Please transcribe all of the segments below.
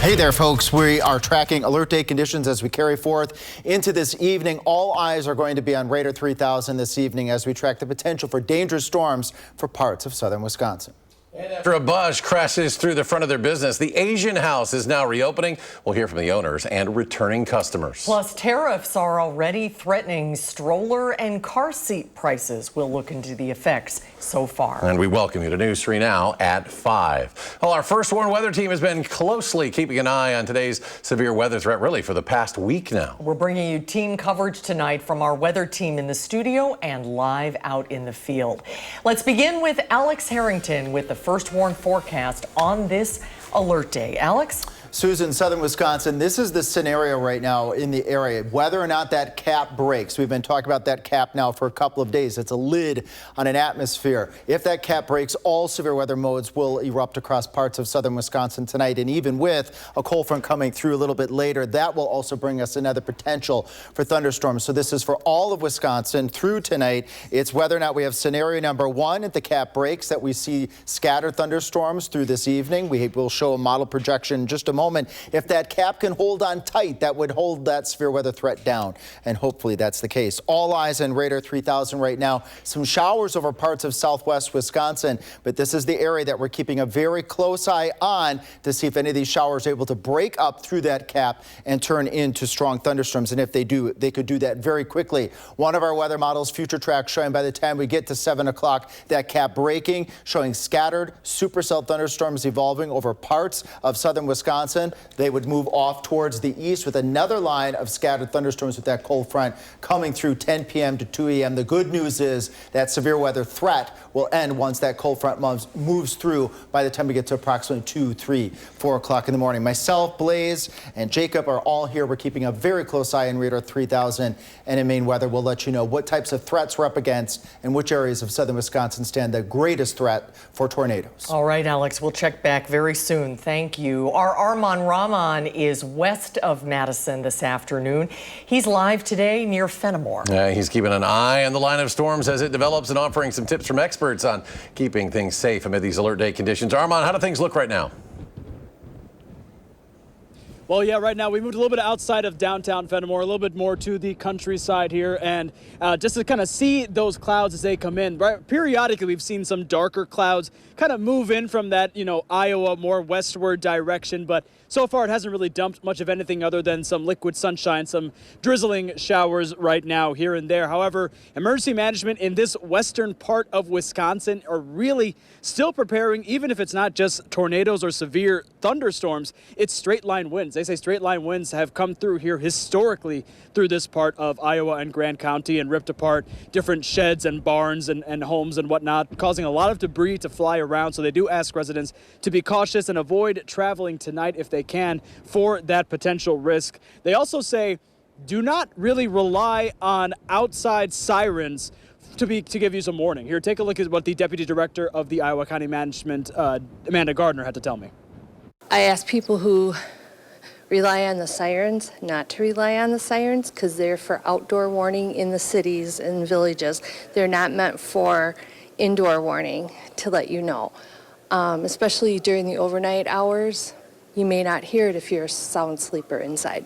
Hey there, folks. We are tracking alert day conditions as we carry forth into this evening. All eyes are going to be on Radar 3000 this evening as we track the potential for dangerous storms for parts of southern Wisconsin. And after a bus crashes through the front of their business, the Asian House is now reopening. We'll hear from the owners and returning customers. Plus, tariffs are already threatening stroller and car seat prices. We'll look into the effects so far. And we welcome you to News 3 Now at 5. Well, our First Warn weather team has been closely keeping an eye on today's severe weather threat, really, for the past week now. We're bringing you team coverage tonight from our weather team in the studio and live out in the field. Let's begin with Alex Harrington with the First Warn forecast on this alert day. Alex? Susan, southern Wisconsin, this is the scenario right now in the area. Whether or not that cap breaks, we've been talking about that cap now for a couple of days. It's a lid on an atmosphere. If that cap breaks, all severe weather modes will erupt across parts of southern Wisconsin tonight. And even with a cold front coming through a little bit later, that will also bring us another potential for thunderstorms. So this is for all of Wisconsin through tonight. It's whether or not we have scenario number one, if the cap breaks, that we see scattered thunderstorms through this evening. We will show a model projection in just a moment. If that cap can hold on tight, that would hold that severe weather threat down. And hopefully that's the case. All eyes on Radar 3000 right now. Some showers over parts of southwest Wisconsin, but this is the area that we're keeping a very close eye on to see if any of these showers are able to break up through that cap and turn into strong thunderstorms. And if they do, they could do that very quickly. One of our weather models, Future Track, showing by the time we get to 7 o'clock, that cap breaking, showing scattered supercell thunderstorms evolving over parts of southern Wisconsin. They would move off towards the east with another line of scattered thunderstorms with that cold front coming through 10 p.m. to 2 a.m. The good news is that severe weather threat will end once that cold front moves through by the time we get to approximately 2, 3, 4 o'clock in the morning. Myself, Blaze, and Jacob are all here. We're keeping a very close eye on Radar 3000 and in Maine Weather. We'll let you know what types of threats we're up against and which areas of southern Wisconsin stand the greatest threat for tornadoes. All right, Alex, we'll check back very soon. Thank you. Our Armand Rahman is west of Madison this afternoon. He's live today near Fenimore. He's keeping an eye on the line of storms as it develops and offering some tips from experts on keeping things safe amid these alert day conditions. Armand, how do things look right now? Well, yeah, right now we moved a little bit outside of downtown Fenimore, a little bit more to the countryside here, and just to kind of see those clouds as they come in. Right, periodically, we've seen some darker clouds kind of move in from that, Iowa more westward direction, but so far it hasn't really dumped much of anything other than some liquid sunshine, some drizzling showers right now here and there. However, emergency management in this western part of Wisconsin are really still preparing, even if it's not just tornadoes or severe thunderstorms, it's straight line winds. They say straight line winds have come through here historically through this part of Iowa and Grand County and ripped apart different sheds and barns and homes and whatnot, causing a lot of debris to fly around. So they do ask residents to be cautious and avoid traveling tonight if they can for that potential risk. They also say do not really rely on outside sirens to give you some warning. Here, take a look at what the Deputy Director of the Iowa County Management, Amanda Gardner, had to tell me. I ask people who rely on the sirens not to rely on the sirens because they're for outdoor warning in the cities and villages. They're not meant for indoor warning to let you know, especially during the overnight hours. You may not hear it if you're a sound sleeper inside.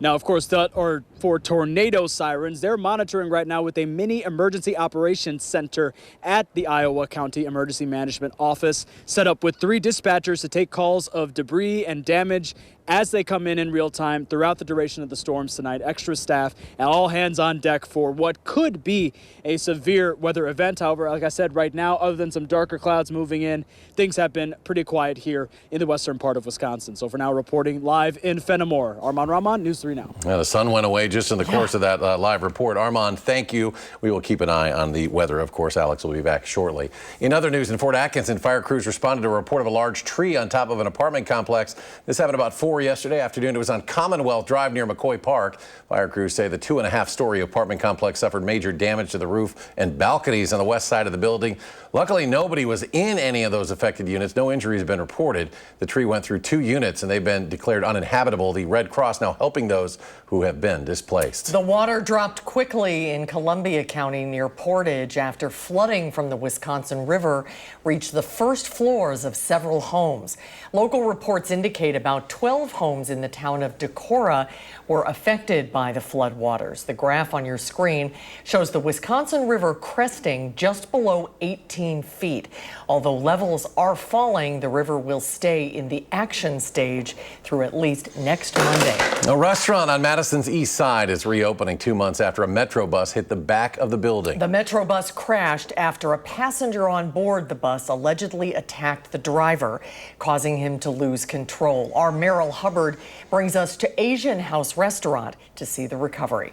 Now, of course, for tornado sirens, they're monitoring right now with a mini emergency operations center at the Iowa County Emergency Management Office, set up with 3 dispatchers to take calls of debris and damage as they come in real time throughout the duration of the storms tonight. Extra staff and all hands on deck for what could be a severe weather event. However, like I said, right now, other than some darker clouds moving in, things have been pretty quiet here in the western part of Wisconsin. So for now, reporting live in Fenimore, Armand Rahman, News 3 Now. The sun went away just in the course of that live report. Armand, thank you. We will keep an eye on the weather. Of course, Alex will be back shortly. In other news, in Fort Atkinson, fire crews responded to a report of a large tree on top of an apartment complex. This happened about 4 yesterday afternoon. It was on Commonwealth Drive near McCoy Park. Fire crews say the 2.5-story apartment complex suffered major damage to the roof and balconies on the west side of the building. Luckily, nobody was in any of those affected units. No injuries have been reported. The tree went through 2 units and they've been declared uninhabitable. The Red Cross now helping those who have been displaced. displaced. The water dropped quickly in Columbia County near Portage after flooding from the Wisconsin River reached the first floors of several homes. Local reports indicate about 12 homes in the town of Decorah were affected by the floodwaters. The graph on your screen shows the Wisconsin River cresting just below 18 feet. Although levels are falling, the river will stay in the action stage through at least next Monday. A restaurant on Madison's east side is reopening 2 months after a Metro bus hit the back of the building. The Metro bus crashed after a passenger on board the bus allegedly attacked the driver, causing him to lose control. Our Meryl Hubbard brings us to Asian House Restaurant to see the recovery.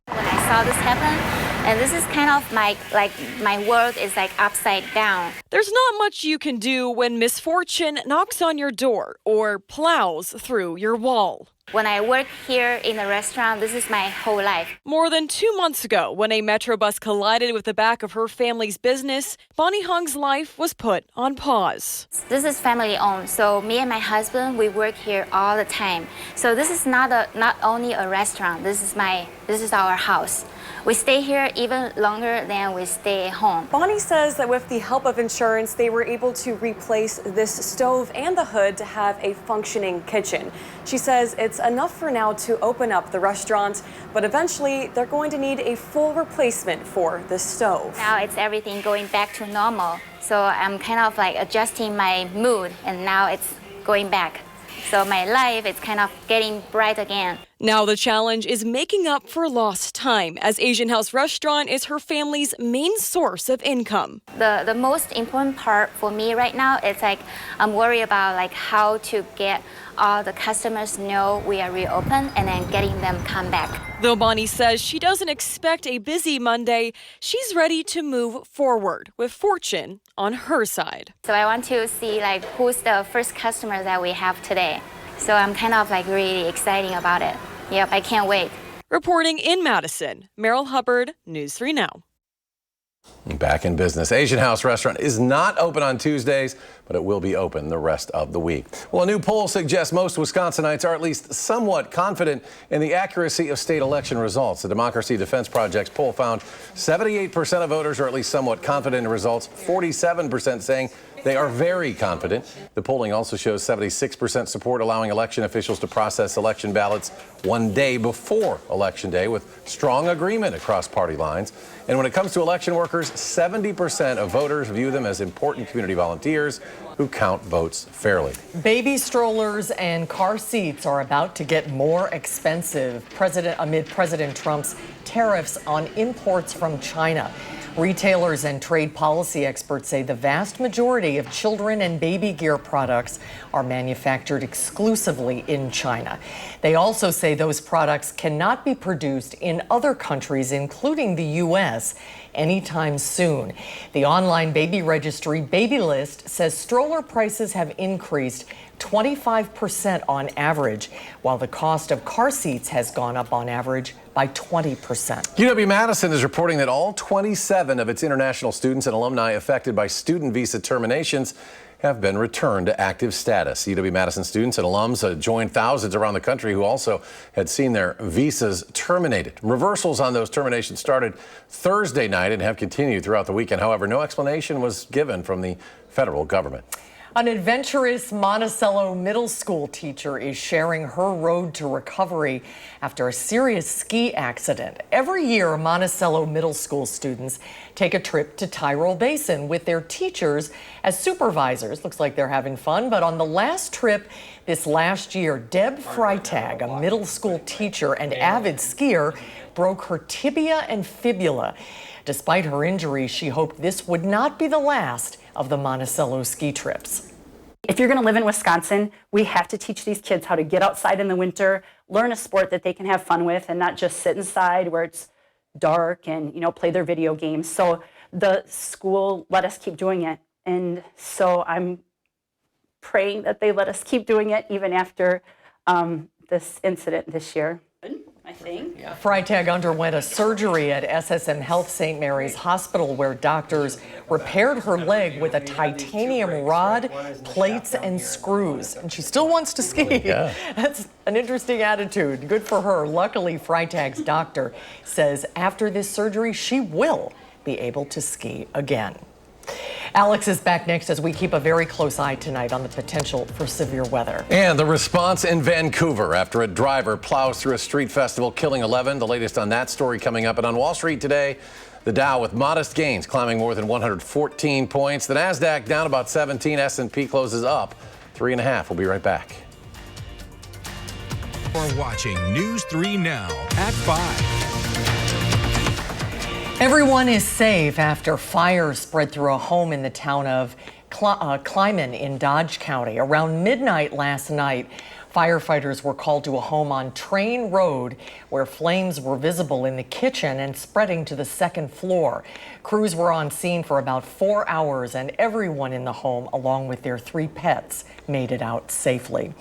When I saw this happen, and this is kind of my world is like upside down. There's not much you can do when misfortune knocks on your door or plows through your wall. When I work here in the restaurant, this is my whole life. More than 2 months ago, when a Metro bus collided with the back of her family's business, Bonnie Hung's life was put on pause. This is family owned, so me and my husband, we work here all the time. So this is not only a restaurant, this is our house. We stay here even longer than we stay at home. Bonnie says that with the help of insurance, they were able to replace this stove and the hood to have a functioning kitchen. She says it's enough for now to open up the restaurant, but eventually they're going to need a full replacement for the stove. Now it's everything going back to normal. So I'm kind of like adjusting my mood, and now it's going back. So my life is kind of getting bright again. Now the challenge is making up for lost time, as Asian House Restaurant is her family's main source of income. The most important part for me right now is like I'm worried about like how to get all the customers know we are reopened and then getting them come back. Though Bonnie says she doesn't expect a busy Monday, she's ready to move forward with fortune on her side. So I want to see like who's the first customer that we have today. So I'm kind of like really excited about it. Yep, I can't wait. Reporting in Madison, Meryl Hubbard, News 3 Now. Back in business. Asian House Restaurant is not open on Tuesdays, but it will be open the rest of the week. Well, a new poll suggests most Wisconsinites are at least somewhat confident in the accuracy of state election results. The Democracy Defense Project's poll found 78% of voters are at least somewhat confident in results, 47% saying they are very confident. The polling also shows 76% support allowing election officials to process election ballots 1 day before Election Day, with strong agreement across party lines. And when it comes to election workers, 70% of voters view them as important community volunteers who count votes fairly. Baby strollers and car seats are about to get more expensive amid President Trump's tariffs on imports from China. Retailers and trade policy experts say the vast majority of children and baby gear products are manufactured exclusively in China. They also say those products cannot be produced in other countries, including the U.S., anytime soon. The online baby registry Babylist says stroller prices have increased 25% on average, while the cost of car seats has gone up on average by 20%. UW-Madison is reporting that all 27 of its international students and alumni affected by student visa terminations have been returned to active status. UW-Madison students and alums joined thousands around the country who also had seen their visas terminated. Reversals on those terminations started Thursday night and have continued throughout the weekend. However, no explanation was given from the federal government. An adventurous Monticello middle school teacher is sharing her road to recovery after a serious ski accident. Every year, Monticello middle school students take a trip to Tyrol Basin with their teachers as supervisors. Looks like they're having fun, but on the last trip this last year, Deb Freitag, a middle school teacher and avid skier, broke her tibia and fibula. Despite her injury, she hoped this would not be the last of the Monticello ski trips. If you're going to live in Wisconsin, we have to teach these kids how to get outside in the winter, learn a sport that they can have fun with, and not just sit inside where it's dark and, play their video games. So the school let us keep doing it. And so I'm praying that they let us keep doing it even after this incident this year. I think. Freitag underwent a surgery at SSM Health St. Mary's Hospital where doctors repaired her leg with a titanium rod, plates, and screws. And she still wants to ski. Yeah. That's an interesting attitude. Good for her. Luckily, Freitag's doctor says after this surgery, she will be able to ski again. Alex is back next as we keep a very close eye tonight on the potential for severe weather. And the response in Vancouver after a driver plows through a street festival, killing 11. The latest on that story coming up. And on Wall Street today, the Dow with modest gains, climbing more than 114 points. The Nasdaq down about 17. S&P closes up 3.5. We'll be right back. You're watching News 3 Now at 5. Everyone is safe after fire spread through a home in the town of Clyman in Dodge County. Around midnight last night, firefighters were called to a home on Train Road where flames were visible in the kitchen and spreading to the second floor. Crews were on scene for about 4 hours, and everyone in the home, along with their 3 pets, made it out safely.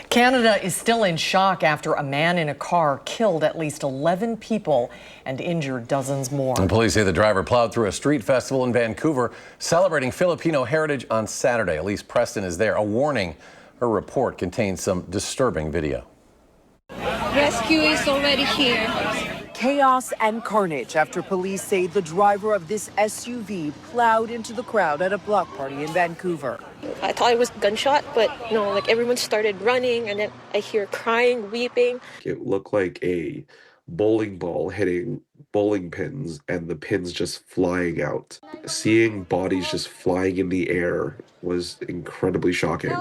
Canada is still in shock after a man in a car killed at least 11 people and injured dozens more. And police say the driver plowed through a street festival in Vancouver celebrating Filipino heritage on Saturday. Elise Preston is there. A warning: her report contains some disturbing video. Rescue is already here. Chaos and carnage after police say the driver of this SUV plowed into the crowd at a block party in Vancouver. I thought it was gunshot, but no, like everyone started running and then I hear crying, weeping. It looked like a bowling ball hitting bowling pins and the pins just flying out. Seeing bodies just flying in the air was incredibly shocking.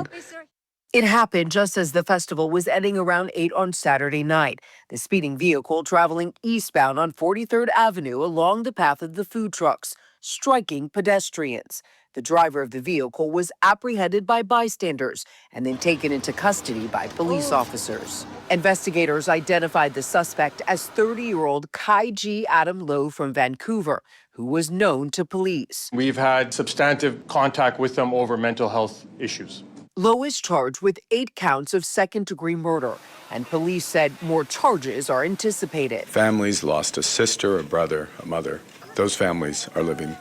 It happened just as the festival was ending around 8 on Saturday night. The speeding vehicle traveling eastbound on 43rd Avenue along the path of the food trucks, striking pedestrians. The driver of the vehicle was apprehended by bystanders and then taken into custody by police officers. Investigators identified the suspect as 30-year-old Kai G. Adam Lowe from Vancouver, who was known to police. We've had substantive contact with them over mental health issues. Lowe is charged with 8 counts of second-degree murder, and police said more charges are anticipated. Families lost a sister, a brother, a mother. Those families are living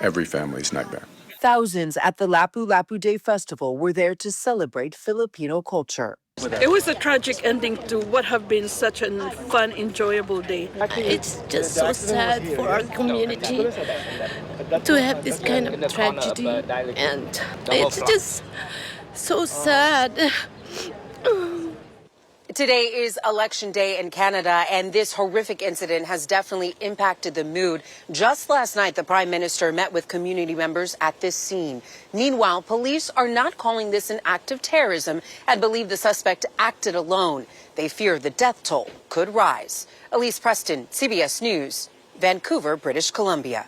every family's nightmare. Thousands at the Lapu Lapu Day Festival were there to celebrate Filipino culture. It was a tragic ending to what have been such a fun, enjoyable day. It's just so sad for our community to have this kind of tragedy, and it's just so sad. Today is Election Day in Canada, and this horrific incident has definitely impacted the mood. Just last night, the Prime Minister met with community members at this scene. Meanwhile, police are not calling this an act of terrorism and believe the suspect acted alone. They fear the death toll could rise. Elise Preston, CBS News, Vancouver, British Columbia.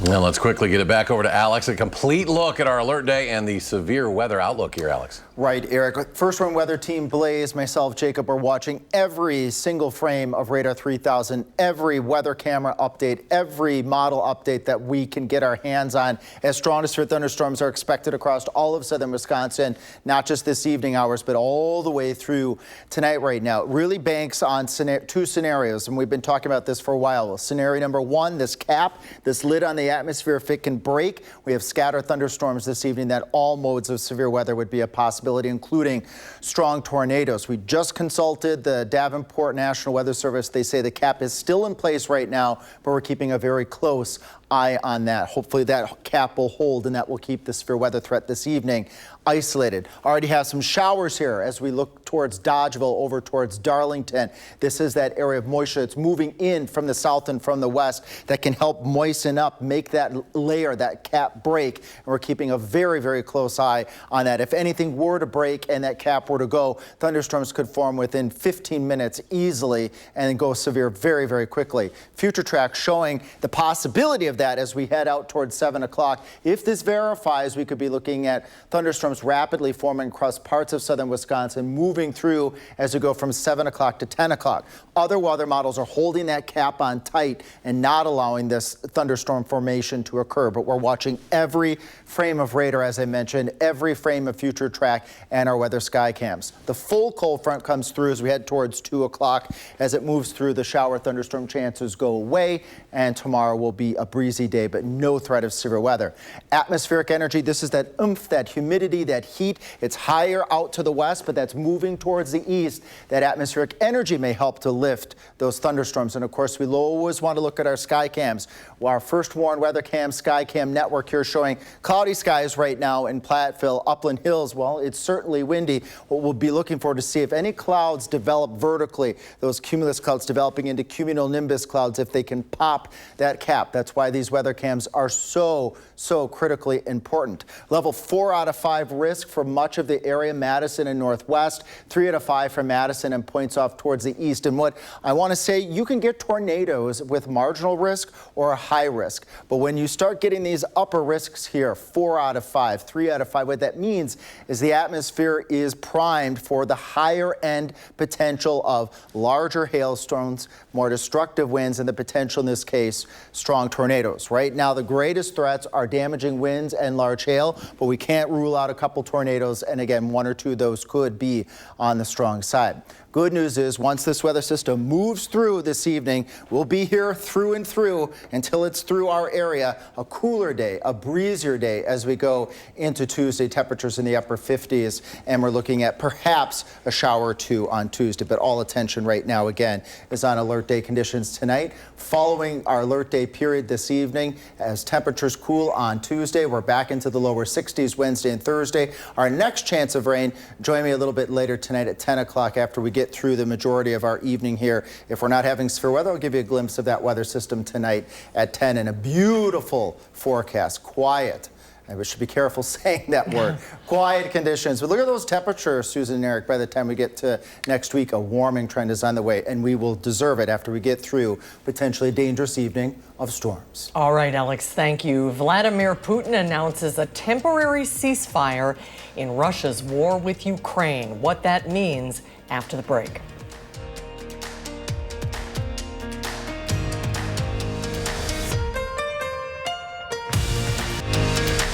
Now let's quickly get it back over to Alex. A complete look at our alert day and the severe weather outlook here, Alex. Right, Eric. First Run Weather Team Blaze, myself, Jacob, are watching every single frame of Radar 3000, every weather camera update, every model update that we can get our hands on, as stratosphere thunderstorms are expected across all of southern Wisconsin, not just this evening hours, but all the way through tonight right now. It really banks on 2 scenarios, and we've been talking about this for a while. Scenario number 1, this cap, this lid on the atmosphere, if it can break, we have scattered thunderstorms this evening that all modes of severe weather would be a possibility, including strong tornadoes. We just consulted the Davenport National Weather Service. They say the cap is still in place right now, but we're keeping a very close eye on that. Hopefully that cap will hold, and that will keep the severe weather threat this evening isolated. Already have some showers here as we look towards Dodgeville, over towards Darlington. This is that area of moisture that's moving in from the south and from the west that can help moisten up, make that layer, that cap break. And we're keeping a very, very close eye on that. If anything were to break and that cap were to go, thunderstorms could form within 15 minutes easily and go severe very, very quickly. Future track showing the possibility of that as we head out towards 7 o'clock. If this verifies, we could be looking at thunderstorms thunderstorms rapidly forming across parts of southern Wisconsin, moving through as we go from 7 o'clock to 10 o'clock. Other weather models are holding that cap on tight and not allowing this thunderstorm formation to occur. But we're watching every frame of radar, as I mentioned, every frame of future track and our weather sky cams. The full cold front comes through as we head towards 2 o'clock. As it moves through, the shower thunderstorm chances go away, and tomorrow will be a breezy day, but no threat of severe weather. Atmospheric energy, this is that oomph, that humidity, that heat. It's higher out to the west, but that's moving towards the east. That atmospheric energy may help to lift those thunderstorms. And of course, we always want to look at our sky cams. Well, our first warned weather cam, sky cam network here showing cloudy skies right now in Platteville, Upland Hills. Well, it's certainly windy. What we'll be looking for to see if any clouds develop vertically, those cumulus clouds developing into cumulonimbus clouds, if they can pop that cap. That's why these weather cams are so critically important. Level 4 out of 5 risk for much of the area, Madison and Northwest, 3 out of 5 for Madison and points off towards the east. And what I want to say, you can get tornadoes with marginal risk or a high risk. But when you start getting these upper risks here, 4 out of 5, 3 out of 5, what that means is the atmosphere is primed for the higher end potential of larger hailstones, more destructive winds, and the potential in this case, strong tornadoes. Right now, the greatest threats are damaging winds and large hail, but we can't rule out a couple tornadoes. And again, 1 or 2 of those could be on the strong side. Good news is once this weather system moves through this evening, we'll be here through and through until it's through our area. A cooler day, a breezier day as we go into Tuesday. Temperatures in the upper 50s, and we're looking at perhaps a shower or 2 on Tuesday. But all attention right now, again, is on alert day conditions tonight. Following our alert day period this evening, as temperatures cool on Tuesday, we're back into the lower 60s Wednesday and Thursday. Our next chance of rain, join me a little bit later tonight at 10 o'clock after we get through the majority of our evening here. If we're not having severe weather, I'll give you a glimpse of that weather system tonight at 10 and a beautiful forecast. Quiet. I should be careful saying that word. Quiet conditions. But look at those temperatures, Susan and Eric. By the time we get to next week, a warming trend is on the way, and we will deserve it after we get through potentially a dangerous evening of storms. All right, Alex, thank you. Vladimir Putin announces a temporary ceasefire in Russia's war with Ukraine. What that means after the break.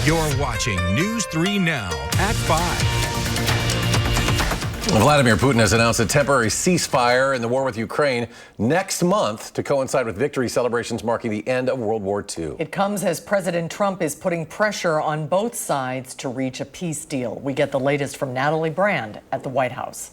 You're watching News 3 Now at 5. Vladimir Putin has announced a temporary ceasefire in the war with Ukraine next month to coincide with victory celebrations marking the end of World War II. It comes as President Trump is putting pressure on both sides to reach a peace deal. We get the latest from Natalie Brand at the White House.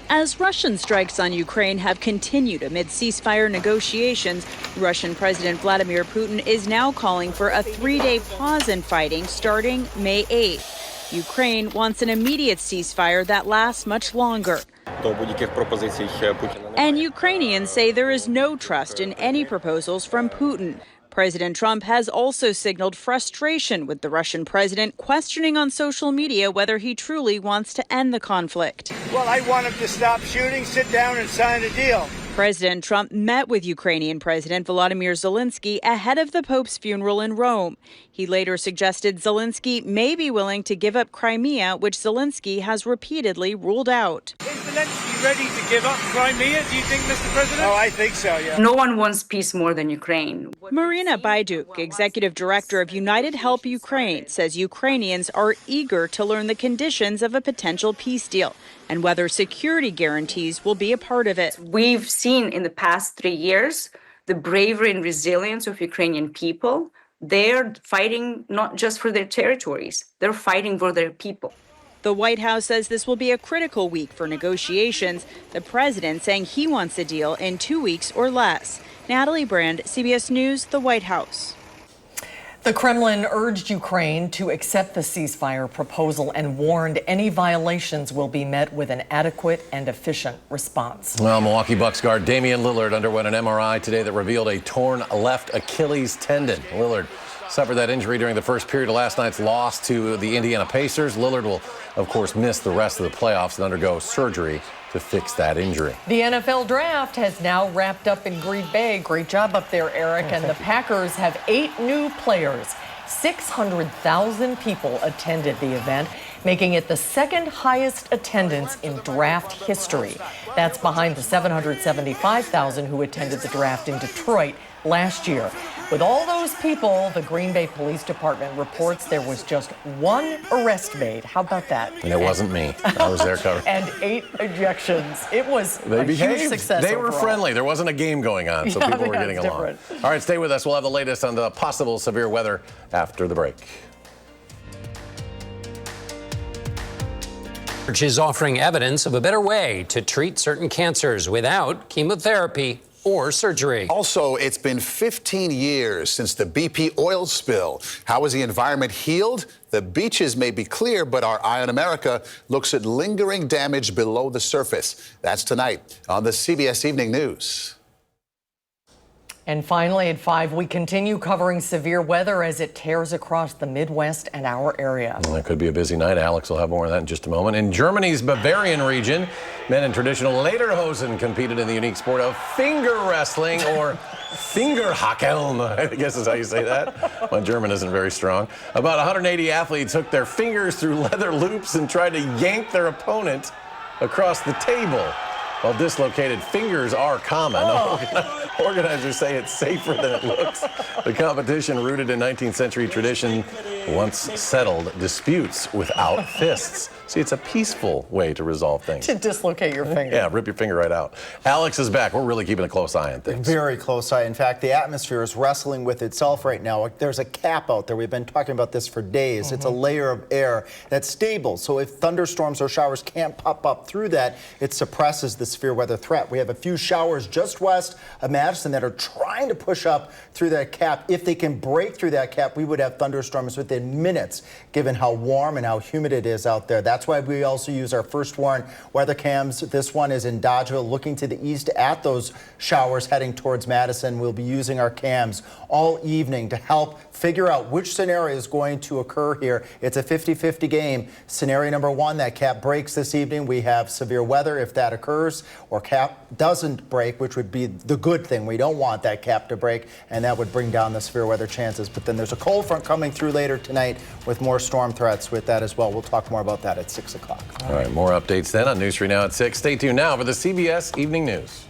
As Russian strikes on Ukraine have continued amid ceasefire negotiations, Russian President Vladimir Putin is now calling for a 3-day pause in fighting starting May 8th. Ukraine wants an immediate ceasefire that lasts much longer. And Ukrainians say there is no trust in any proposals from Putin. President Trump has also signaled frustration with the Russian president, questioning on social media whether he truly wants to end the conflict. Well, I want him to stop shooting, sit down, and sign a deal. President Trump met with Ukrainian President Volodymyr Zelensky ahead of the Pope's funeral in Rome. He later suggested Zelensky may be willing to give up Crimea, which Zelensky has repeatedly ruled out. Is Zelensky ready to give up Crimea, do you think, Mr. President? Oh, I think so, yeah. No one wants peace more than Ukraine. Marina Bayduk, executive director of United Help Ukraine, says Ukrainians are eager to learn the conditions of a potential peace deal and whether security guarantees will be a part of it. We've seen in the past 3 years the bravery and resilience of Ukrainian people. They're fighting not just for their territories, they're fighting for their people. The White House says this will be a critical week for negotiations. The president saying he wants a deal in 2 weeks or less. Natalie Brand, CBS News, the White House. The Kremlin urged Ukraine to accept the ceasefire proposal and warned any violations will be met with an adequate and efficient response. Well, Milwaukee Bucks guard Damian Lillard underwent an MRI today that revealed a torn left Achilles tendon. Lillard suffered that injury during the first period of last night's loss to the Indiana Pacers. Lillard will, of course, miss the rest of the playoffs and undergo surgery to fix that injury. The NFL draft has now wrapped up in Green Bay. Great job up there, Eric. And the Packers have 8 new players. 600,000 people attended the event. making it the second highest attendance in draft history. That's behind the 775,000 who attended the draft in Detroit last year. With all those people, the Green Bay Police Department reports there was just one arrest made. How about that? And it wasn't me. I was there covering. And 8 ejections. It was They a behaved. huge success. They were overall. friendly. There wasn't a game going on, so people were getting along. Different. All right, stay with us. We'll have the latest on the possible severe weather after the break. Is offering evidence of a better way to treat certain cancers without chemotherapy or surgery. Also, it's been 15 years since the BP oil spill. How is the environment healed? The beaches may be clear, but our Eye on America looks at lingering damage below the surface. That's tonight on the CBS Evening News. And finally, at 5, we continue covering severe weather as it tears across the Midwest and our area. Well, that could be a busy night. Alex will have more of that in just a moment. In Germany's Bavarian region, men in traditional lederhosen competed in the unique sport of finger wrestling, or Fingerhakeln, I guess is how you say that. My German isn't very strong. About 180 athletes hooked their fingers through leather loops and tried to yank their opponent across the table. While dislocated fingers are common, organizers say it's safer than it looks. The competition, rooted in 19th century tradition, once settled disputes without fists. See, it's a peaceful way to resolve things. To dislocate your finger. Yeah, rip your finger right out. Alex is back. We're really keeping a close eye on things. Very close eye. In fact, the atmosphere is wrestling with itself right now. There's a cap out there. We've been talking about this for days. It's a layer of air that's stable. So if thunderstorms or showers can't pop up through that, it suppresses the severe weather threat. We have a few showers just west of Madison that are trying to push up through that cap. If they can break through that cap, we would have thunderstorms within minutes, given how warm and how humid it is out there. That's why we also use our first warn weather cams. This one is in Dodgeville, looking to the east at those showers heading towards Madison. We'll be using our cams all evening to help figure out which scenario is going to occur here. It's a 50-50 game. Scenario number 1, that cap breaks this evening. We have severe weather if that occurs, or cap doesn't break, which would be the good thing. We don't want that cap to break, and that would bring down the severe weather chances. But then there's a cold front coming through later tonight with more storm threats with that as well. We'll talk more about that at 6 o'clock. All right, more updates then on News 3 Now at 6. Stay tuned now for the CBS Evening News.